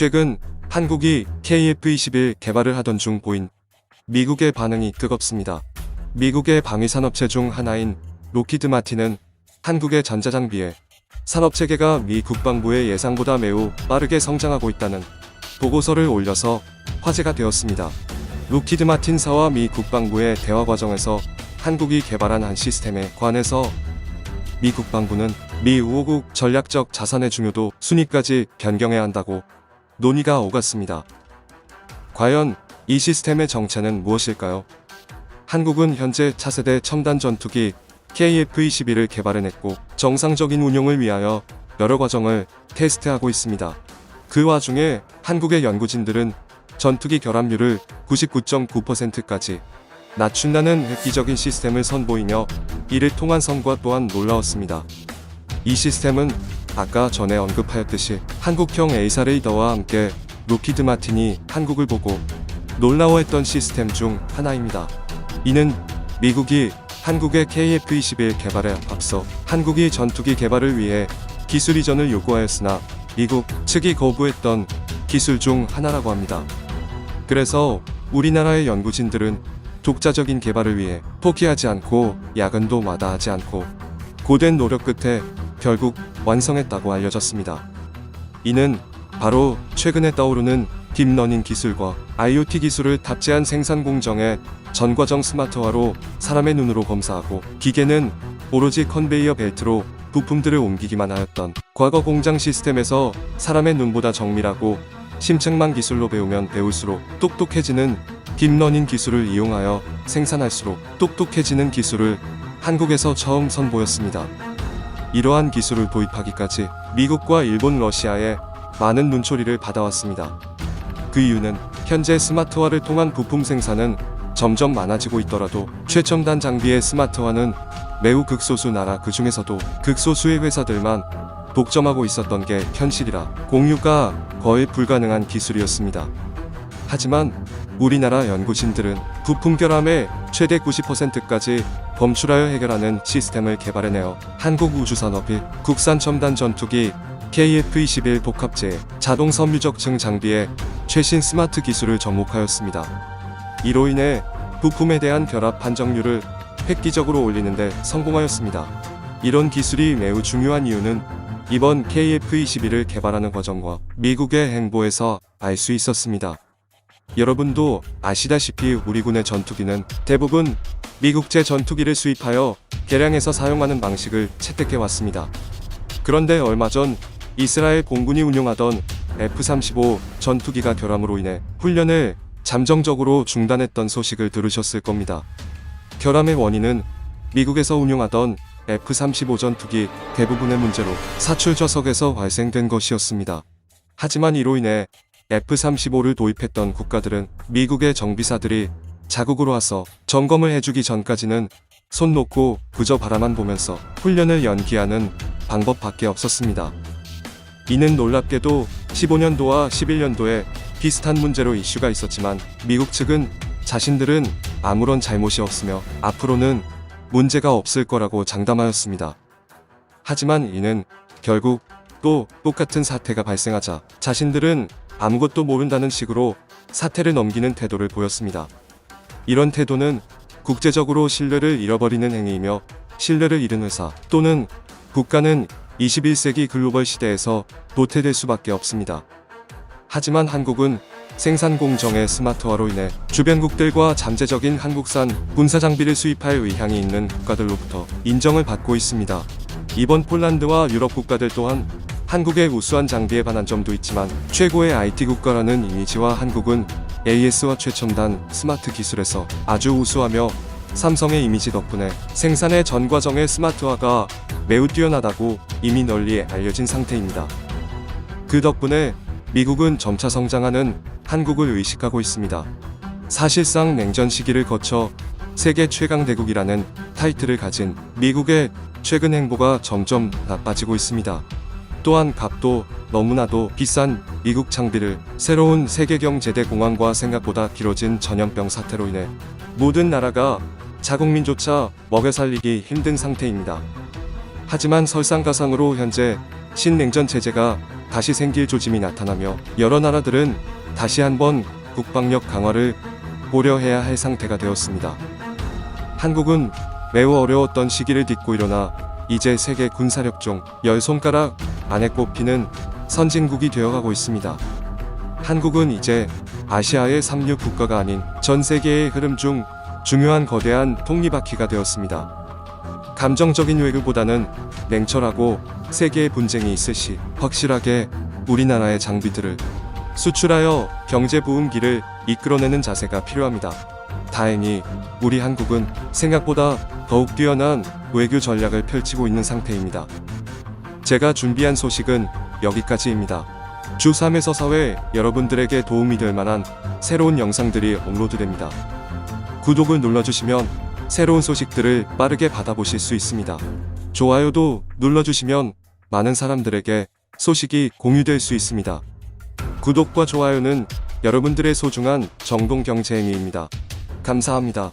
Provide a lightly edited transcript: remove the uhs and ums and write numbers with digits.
최근 한국이 KF-21 개발을 하던 중 보인 미국의 반응이 뜨겁습니다. 미국의 방위산업체 중 하나인 록히드 마틴은 한국의 전자장비의 산업체계가 미 국방부의 예상보다 매우 빠르게 성장하고 있다는 보고서를 올려서 화제가 되었습니다. 록히드 마틴사와 미 국방부의 대화 과정에서 한국이 개발한 한 시스템에 관해서 미 국방부는 미 우호국 전략적 자산의 중요도 순위까지 변경해야 한다고 논의가 오갔습니다. 과연 이 시스템의 정체는 무엇일까요? 한국은 현재 차세대 첨단 전투기 KF-21을 개발해냈고 정상적인 운용을 위하여 여러 과정을 테스트하고 있습니다. 그 와중에 한국의 연구진들은 전투기 결함률을 99.9%까지 낮춘다는 획기적인 시스템을 선보이며 이를 통한 성과 또한 놀라웠습니다. 이 시스템은 아까 전에 언급하였듯이 한국형 에이사 레이더와 함께 록히드 마틴이 한국을 보고 놀라워했던 시스템 중 하나입니다. 이는 미국이 한국의 KF-21 개발에 앞서 한국이 전투기 개발을 위해 기술 이전을 요구하였으나 미국 측이 거부했던 기술 중 하나라고 합니다. 그래서 우리나라의 연구진들은 독자적인 개발을 위해 포기하지 않고 야근도 마다하지 않고 고된 노력 끝에 결국 완성했다고 알려졌습니다. 이는 바로 최근에 떠오르는 딥러닝 기술과 IoT 기술을 탑재한 생산 공정의 전과정 스마트화로 사람의 눈으로 검사하고 기계는 오로지 컨베이어 벨트로 부품들을 옮기기만 하였던 과거 공장 시스템에서 사람의 눈보다 정밀하고 심층만 기술로 배우면 배울수록 똑똑해지는 딥러닝 기술을 이용하여 생산할수록 똑똑해지는 기술을 한국에서 처음 선보였습니다. 이러한 기술을 도입하기까지 미국과 일본, 러시아에 많은 눈초리를 받아왔습니다. 그 이유는 현재 스마트화를 통한 부품 생산은 점점 많아지고 있더라도 최첨단 장비의 스마트화는 매우 극소수 나라, 그 중에서도 극소수의 회사들만 독점하고 있었던 게 현실이라 공유가 거의 불가능한 기술이었습니다. 하지만 우리나라 연구진들은 부품 결함의 최대 90%까지 검출하여 해결하는 시스템을 개발해내어 한국 우주산업이 국산 첨단 전투기 KF-21 복합제 자동 섬유적층 장비의 최신 스마트 기술을 접목하였습니다. 이로 인해 부품에 대한 결합 판정률을 획기적으로 올리는데 성공하였습니다. 이런 기술이 매우 중요한 이유는 이번 KF-21을 개발하는 과정과 미국의 행보에서 알 수 있었습니다. 여러분도 아시다시피 우리 군의 전투기는 대부분 미국제 전투기를 수입하여 개량해서 사용하는 방식을 채택해왔습니다. 그런데 얼마 전 이스라엘 공군이 운용하던 F-35 전투기가 결함으로 인해 훈련을 잠정적으로 중단했던 소식을 들으셨을 겁니다. 결함의 원인은 미국에서 운용하던 F-35 전투기 대부분의 문제로 사출 좌석에서 발생된 것이었습니다. 하지만 이로 인해 F-35를 도입했던 국가들은 미국의 정비사들이 자국으로 와서 점검을 해주기 전까지는 손 놓고 그저 바라만 보면서 훈련을 연기하는 방법밖에 없었습니다. 이는 놀랍게도 15년도와 11년도에 비슷한 문제로 이슈가 있었지만 미국 측은 자신들은 아무런 잘못이 없으며 앞으로는 문제가 없을 거라고 장담하였습니다. 하지만 이는 결국 또 똑같은 사태가 발생하자 자신들은 아무것도 모른다는 식으로 사태를 넘기는 태도를 보였습니다. 이런 태도는 국제적으로 신뢰를 잃어버리는 행위이며 신뢰를 잃은 회사 또는 국가는 21세기 글로벌 시대에서 도태될 수밖에 없습니다. 하지만 한국은 생산 공정의 스마트화로 인해 주변국들과 잠재적인 한국산 군사장비를 수입할 의향이 있는 국가들로부터 인정을 받고 있습니다. 이번 폴란드와 유럽 국가들 또한 한국의 우수한 장비에 반한 점도 있지만 최고의 IT 국가라는 이미지와 한국은 AS와 최첨단 스마트 기술에서 아주 우수하며 삼성의 이미지 덕분에 생산의 전 과정의 스마트화가 매우 뛰어나다고 이미 널리 알려진 상태입니다. 그 덕분에 미국은 점차 성장하는 한국을 의식하고 있습니다. 사실상 냉전 시기를 거쳐 세계 최강 대국이라는 타이틀을 가진 미국의 최근 행보가 점점 나빠지고 있습니다. 또한 값도 너무나도 비싼 미국 장비를 새로운 세계경제대 공황과 생각보다 길어진 전염병 사태로 인해 모든 나라가 자국민조차 먹여 살리기 힘든 상태입니다. 하지만 설상가상으로 현재 신냉전 체제가 다시 생길 조짐이 나타나며 여러 나라들은 다시 한번 국방력 강화를 고려해야 할 상태가 되었습니다. 한국은 매우 어려웠던 시기를 딛고 일어나 이제 세계 군사력 중 10손가락 안에 꼽히는 선진국이 되어가고 있습니다. 한국은 이제 아시아의 상류 국가가 아닌 전 세계의 흐름 중 중요한 거대한 톱니바퀴가 되었습니다. 감정적인 외교보다는 냉철하고 세계의 분쟁이 있을 시 확실하게 우리나라의 장비들을 수출하여 경제 부흥기를 이끌어내는 자세가 필요합니다. 다행히 우리 한국은 생각보다 더욱 뛰어난 외교 전략을 펼치고 있는 상태입니다. 제가 준비한 소식은 여기까지입니다. 주 3에서 4회 여러분들에게 도움이 될 만한 새로운 영상들이 업로드됩니다. 구독을 눌러주시면 새로운 소식들을 빠르게 받아보실 수 있습니다. 좋아요도 눌러주시면 많은 사람들에게 소식이 공유될 수 있습니다. 구독과 좋아요는 여러분들의 소중한 정동 경제 행위입니다. 감사합니다.